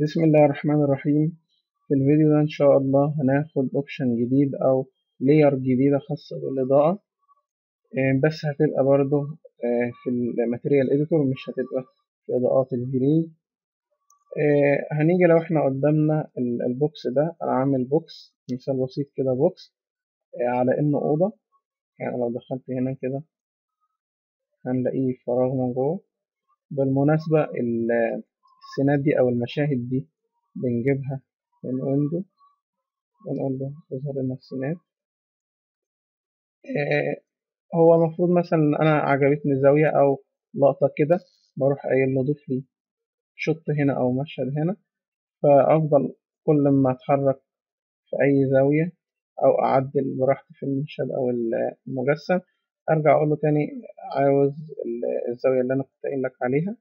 بسم الله الرحمن الرحيم. في الفيديو ده إن شاء الله هناخد أوبشن جديد أو لاير جديدة خاصة بالإضاءة. بس هتبقى برضه في الماتيريال إديتور، مش هتبقى في إضاءات الفيري. هنيجي لو إحنا قدامنا البوكس ده. أنا عامل بوكس مثال بسيط كده، بوكس على إنه أوضة. يعني لو دخلت هنا كده هنلاقيه فراغ من جوه. بالمناسبة السينات دي أو المشاهد دي بنجيبها من ويندو، ونقول له اظهر لنا السينات. هو المفروض مثلا أنا عجبتني زاوية أو لقطة كده، بروح قايل له ضيف لي شوت هنا أو مشهد هنا. فأفضل كل ما أتحرك في أي زاوية أو أعدل براحتي في المشهد أو المجسم، أرجع أقول له تاني عاوز الزاوية اللي أنا كنت قايل لك عليها،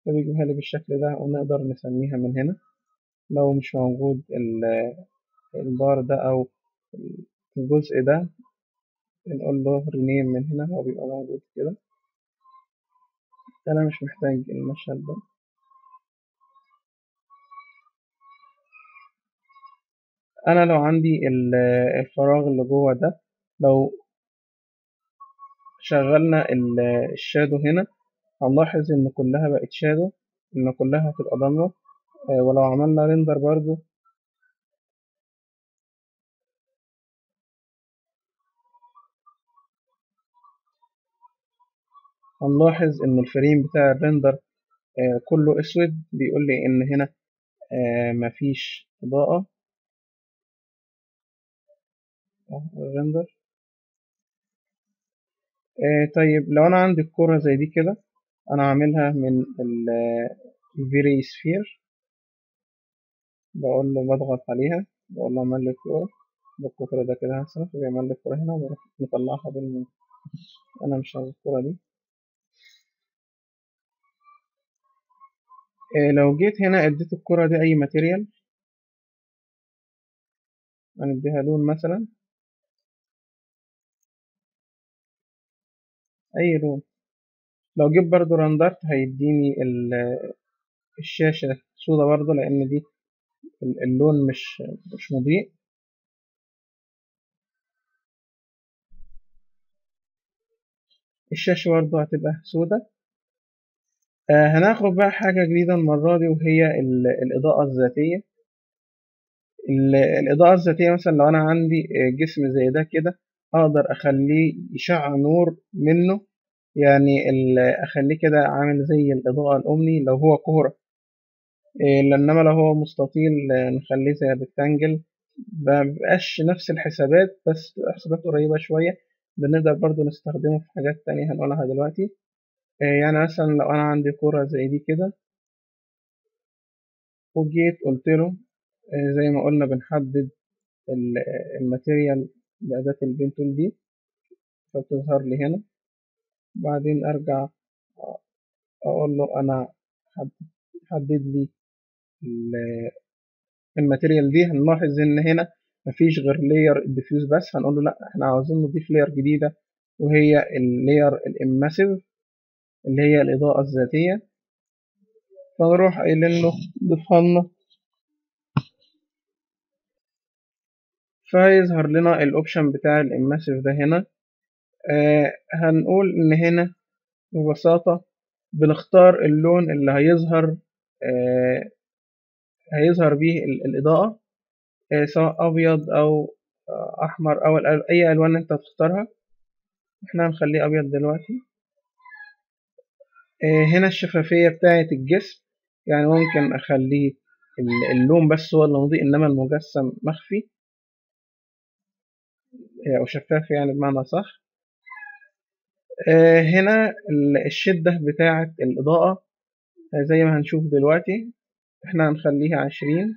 فبيجيبها لي بالشكل ده. ونقدر نسميها من هنا لو مش موجود البار ده أو الجزء ده، نقول له رينيم من هنا، هو بيبقى موجود كده. أنا مش محتاج المشهد ده. أنا لو عندي الفراغ اللي جوه ده، لو شغلنا الشادو هنا هنلاحظ إن كلها بقت شادو، إن كلها هتبقى ضلمة. ولو عملنا ريندر برضو هنلاحظ إن الفريم بتاع الريندر كله أسود، بيقول لي إن هنا مفيش إضاءة. الريندر. طيب لو أنا عندي الكرة زي دي كده، أنا عاملها من الفيري سفير. بقول له بضغط عليها، بقول له اعمل لي كورة بالقطر ده كده مثلا، فبيعمل لي كورة هنا وبروح مطلعها بالموس. أنا مش عاوز الكورة دي. لو جيت هنا اديت الكورة دي أي ماتيريال، هنديها لون مثلا، أي لون. لو جيت برضو رندرت هيديني الشاشة سودا برضو، لأن دي اللون مش مضيء. الشاشة برضو هتبقى سودا. هناخد بقى حاجة جديدة المرة دي، وهي الإضاءة الذاتية. الإضاءة الذاتية مثلا لو أنا عندي جسم زي ده كده، أقدر أخليه يشع نور منه. يعني أخليه كده عامل زي الإضاءة الأمني لو هو كورة. إنما لو هو مستطيل نخليه زي الريكتانجل. مبقاش نفس الحسابات، بس تبقى حسابات قريبة شوية. بنقدر برضو نستخدمه في حاجات تانية هنقولها دلوقتي. يعني مثلا لو أنا عندي كورة زي دي كده، وجيت قلت له زي ما قلنا بنحدد الماتيريال بأداة البين تول دي، فبتظهر لي هنا. وبعدين أرجع أقول له أنا حدد لي الماتيريال دي. هنلاحظ إن هنا مفيش غير لاير الديفيوز بس. هنقول له لأ، إحنا عاوزين نضيف لاير جديدة، وهي اللاير الإماسيف اللي هي الإضاءة الذاتية. فنروح قايلين له ضيفها لنا، فيظهر لنا الأوبشن بتاع الإماسيف ده هنا. هنقول إن هنا ببساطة بنختار اللون اللي هيظهر بيه الإضاءة، سواء أبيض أو أحمر أو أي ألوان أنت تختارها. إحنا هنخليه أبيض دلوقتي. هنا الشفافية بتاعة الجسم، يعني ممكن أخليه اللون بس هو اللي مضيء، إنما المجسم مخفي أو شفاف، يعني بمعنى صح. هنا الشدة بتاعة الإضاءة زي ما هنشوف دلوقتي، إحنا هنخليها 20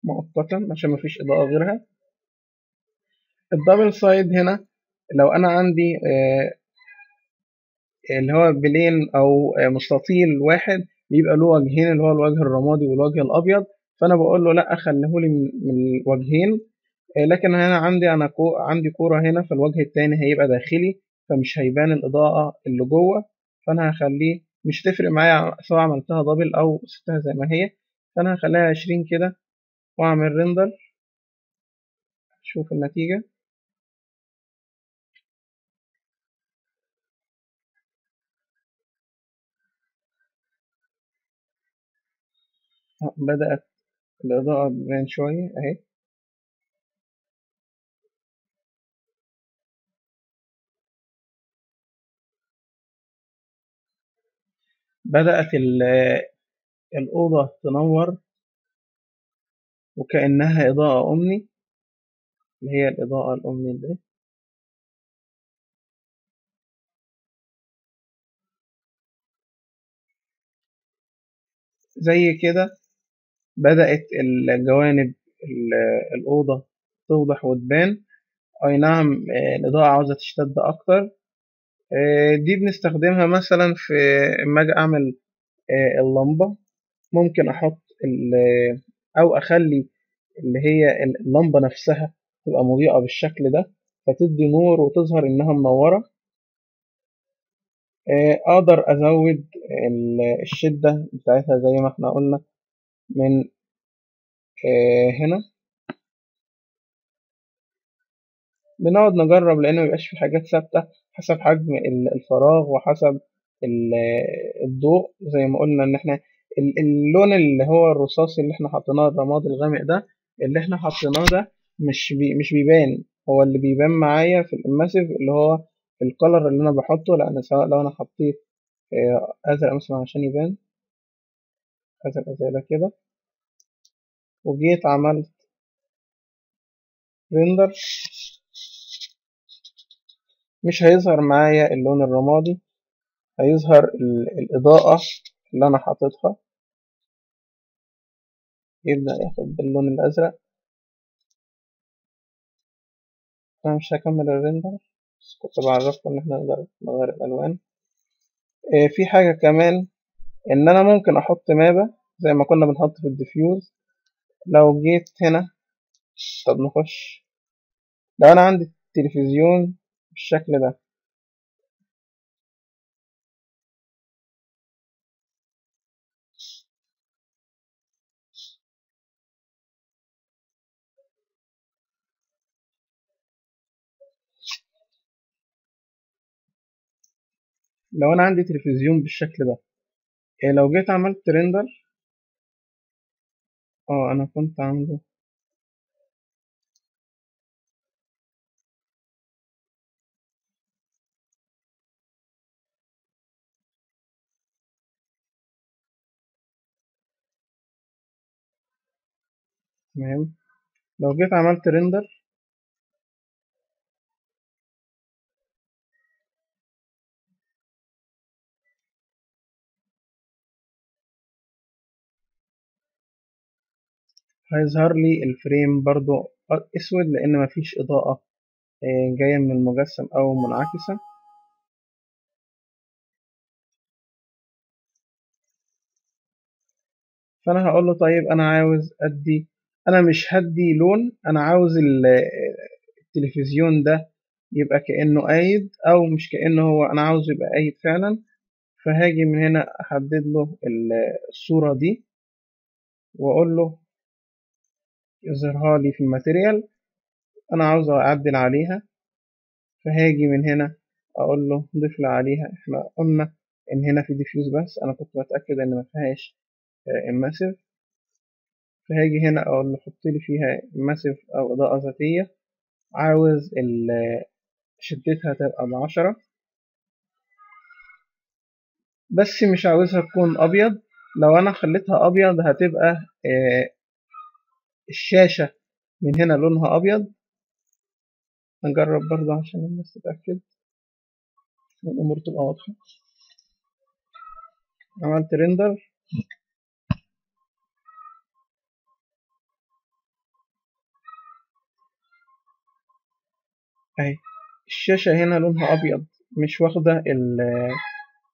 مؤقتا عشان مفيش إضاءة غيرها. الدبل سايد هنا لو أنا عندي اللي هو بلين أو مستطيل واحد بيبقى له وجهين، اللي هو الوجه الرمادي والوجه الأبيض. فأنا بقول له لأ، خليهولي من الوجهين. لكن هنا أنا عندي كورة هنا، فالوجه التاني هيبقى داخلي، فمش هيبان الإضاءة اللي جوه. فأنا هخليه، مش تفرق معايا سواء عملتها دبل أو سبتها زي ما هي. فأنا هخليها 20 كده وأعمل ريندر. شوف النتيجة. بدأت الإضاءة تبان شوية أهي. بدأت الأوضة تنور وكأنها إضاءة أمني، اللي هي الإضاءة الأمني دي. زي كده بدأت الجوانب الأوضة توضح وتبان. أي نعم، الإضاءة عاوزة تشتد أكتر. دي بنستخدمها مثلا في لما أجي أعمل اللمبة. ممكن أحط أو أخلي اللي هي اللمبة نفسها تبقى مضيئة بالشكل ده، فتدي نور وتظهر إنها منورة. أقدر أزود الشدة بتاعتها زي ما احنا قلنا من هنا. بنقعد نجرب لأن مبيبقاش في حاجات ثابتة، حسب حجم الفراغ وحسب ال- الضوء. زي ما قلنا إن احنا اللون اللي هو الرصاصي اللي احنا حطيناه، الرماد الغامق ده اللي احنا حطيناه ده مش بيبان. هو اللي بيبان معايا في الاماسيف اللي هو الكولر اللي انا بحطه، لان سواء لو انا حطيت ازرق مثلا عشان يبان ازرق زي ده كده، وجيت عملت ريندر، مش هيظهر معايا اللون الرمادي، هيظهر الإضاءة اللي أنا حاططها، يبدأ ياخد باللون الأزرق. أنا مش هكمل الريندر، بس كنت بعرفكم إن احنا نقدر نغير الألوان. في حاجة كمان، إن أنا ممكن أحط مابة زي ما كنا بنحط في الديفيوز. لو جيت هنا، طب نخش. لو أنا عندي تلفزيون بالشكل ده، لو أنا عندي تلفزيون بالشكل ده، لو جيت عملت ريندر، أنا كنت عنده. تمام. لو جيت عملت ريندر، هيظهر لي الفريم برضو اسود لان مفيش اضاءة جاية من المجسم او منعكسة. فانا هقول له طيب انا عاوز ادي، انا مش هدي لون، انا عاوز التلفزيون ده يبقى كأنه قايد او مش كأنه هو، انا عاوزه يبقى قايد فعلا. فهاجي من هنا احدد له الصورة دي واقول له يظهرها لي في الماتيريال. انا عاوز اعدل عليها، فهاجي من هنا اقول له ضيف لي عليها. احنا قلنا ان هنا في ديفيوز، بس انا كنت بتاكد ان ما فيهاش اماسيف. فهاجي هنا اقول له حط لي فيها اماسيف او اضاءه ذاتيه. عاوز شدتها تبقى ب10، بس مش عاوزها تكون ابيض. لو انا خليتها ابيض هتبقى الشاشه من هنا لونها ابيض. نجرب برضه عشان الناس تتاكد والامور تبقى واضحه. عملت ريندر اهي، الشاشة هنا لونها أبيض، مش واخدة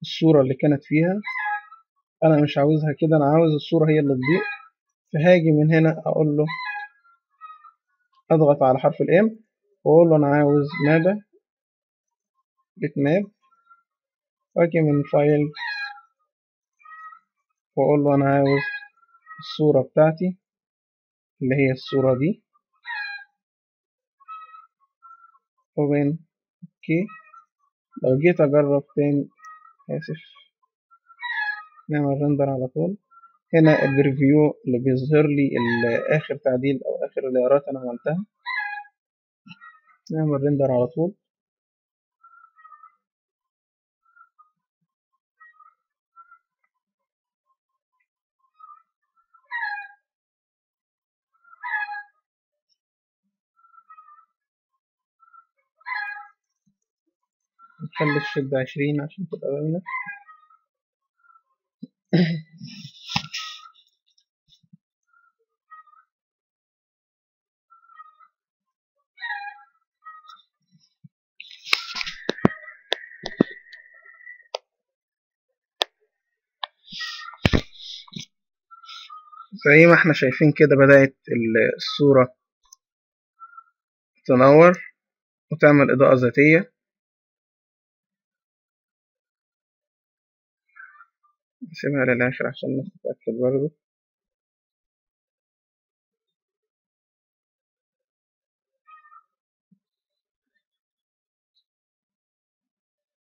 الصورة اللي كانت فيها. أنا مش عاوزها كده، أنا عاوز الصورة هي اللي تضيء. فهاجي من هنا أقول له أضغط على حرف الإم وأقول له أنا عاوز مابة، بت ماب، وأجي من فايل وأقول له أنا عاوز الصورة بتاعتي اللي هي الصورة دي. open اوكي. لو جيت اجرب تاني، اسف، نعمل رندر على طول. هنا البريفيو اللي بيظهر لي اخر تعديل او اخر الايرات انا عملتها. نعمل رندر على طول. نخلي الشدة 20 عشان تبقى باينة. زي ما احنا شايفين كده بدأت الصورة تنور وتعمل إضاءة ذاتية. نسيبها للآخر عشان نتأكد برضه.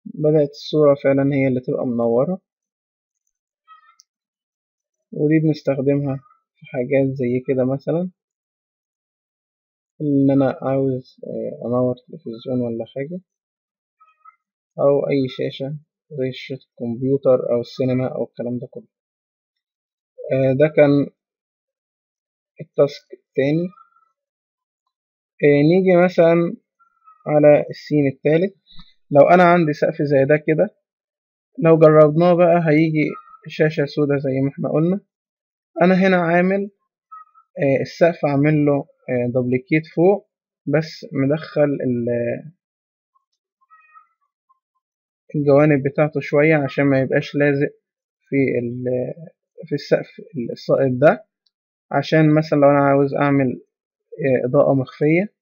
بدأت الصورة فعلا هي اللي تبقى منورة، ودي بنستخدمها في حاجات زي كده، مثلا إن أنا عاوز أنور تلفزيون ولا حاجة، أو أي شاشة زي شاشة الكمبيوتر أو السينما أو الكلام ده كله. ده كان التاسك التاني. نيجي مثلا على السين التالت. لو أنا عندي سقف زي ده كده، لو جربناه بقى هيجي شاشة سودة زي ما احنا قلنا. أنا هنا عامل السقف عامل له دوبليكيت فوق، بس مدخل الجوانب بتاعته شوية عشان ما يبقاش لازق في في السقف السائط ده. عشان مثلا لو أنا عاوز أعمل إضاءة مخفية،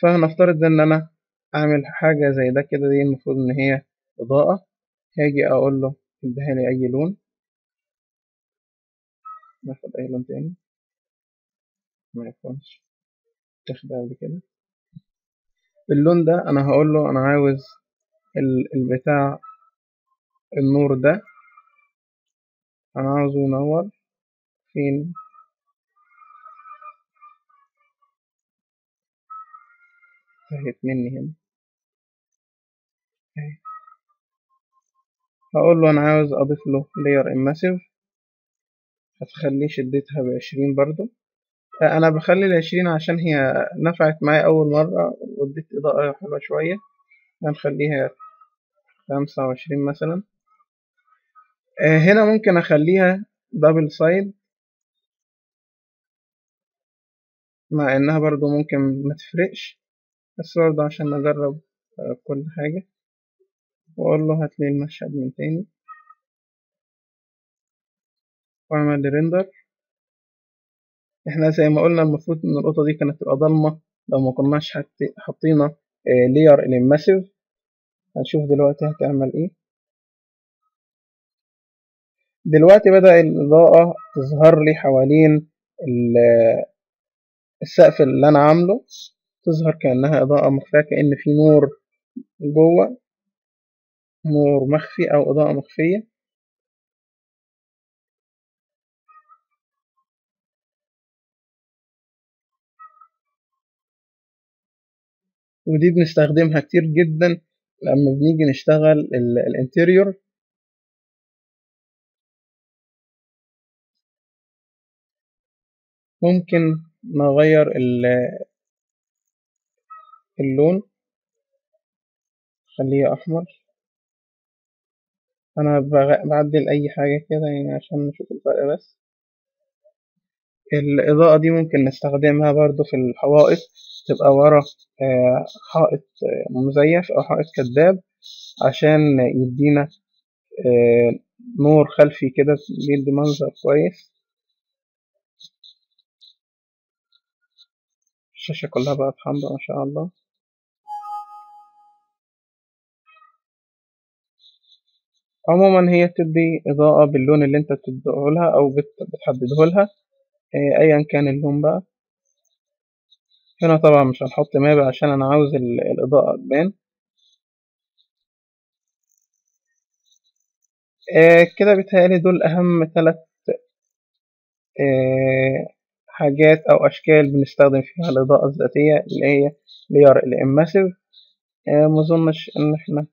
فهنفترض إن أنا أعمل حاجة زي ده كده. دي المفروض إن هي إضاءة. هاجي أقول له اديها لي أي لون. ناخد أي لون تاني ما يكونش تاخد قبل كده. اللون ده أنا هقول له أنا عاوز البتاع النور ده أنا عاوزه ينور فين. تهت مني هنا. هقول له أنا عاوز أضيف له layer immersive. هتخليه شدتها ب20 برضو. أنا بخلي ال20 عشان هي نفعت معايا أول مرة واديت إضاءة حلوة شوية. هنخليها 25 مثلا. هنا ممكن أخليها دبل سايد، مع إنها برضو ممكن ما تفرقش، بس برضو عشان نجرب كل حاجة. وأقول له هاتلي المشهد من تاني وأعمل لي ريندر. احنا زي ما قلنا المفروض إن القطة دي كانت تبقى ضلمة لو ما كناش حطينا layer الاماسيف. هنشوف دلوقتي هتعمل ايه. دلوقتي بدأ الإضاءة تظهر لي حوالين السقف اللي أنا عامله، تظهر كأنها إضاءة مخفية، كأن في نور جوه، نور مخفي أو إضاءة مخفية. ودي بنستخدمها كتير جدا لما بنيجي نشتغل الانتيريور. ممكن نغير اللون، خليه أحمر. أنا بعدل أي حاجة كده يعني عشان نشوف الفرق بس. الإضاءة دي ممكن نستخدمها برضو في الحوائط، تبقى ورا حائط مزيف أو حائط كذاب، عشان يدينا نور خلفي كده بيدي منظر كويس. الشاشة كلها بقت حمرا ما شاء الله. عموما هي بتدي إضاءة باللون اللي انت بتديهولها أو بتحددهولها، أيا كان اللون بقى. هنا طبعا مش هنحط ماب عشان أنا عاوز الإضاءة تبان. كده بيتهيألي دول أهم 3 حاجات أو أشكال بنستخدم فيها الإضاءة الذاتية، اللي هي layer الإماسيف. مظنش إن إحنا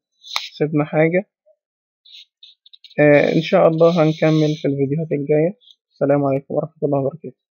سيبنا حاجة. إن شاء الله هنكمل في الفيديوهات الجاية. السلام عليكم ورحمة الله وبركاته.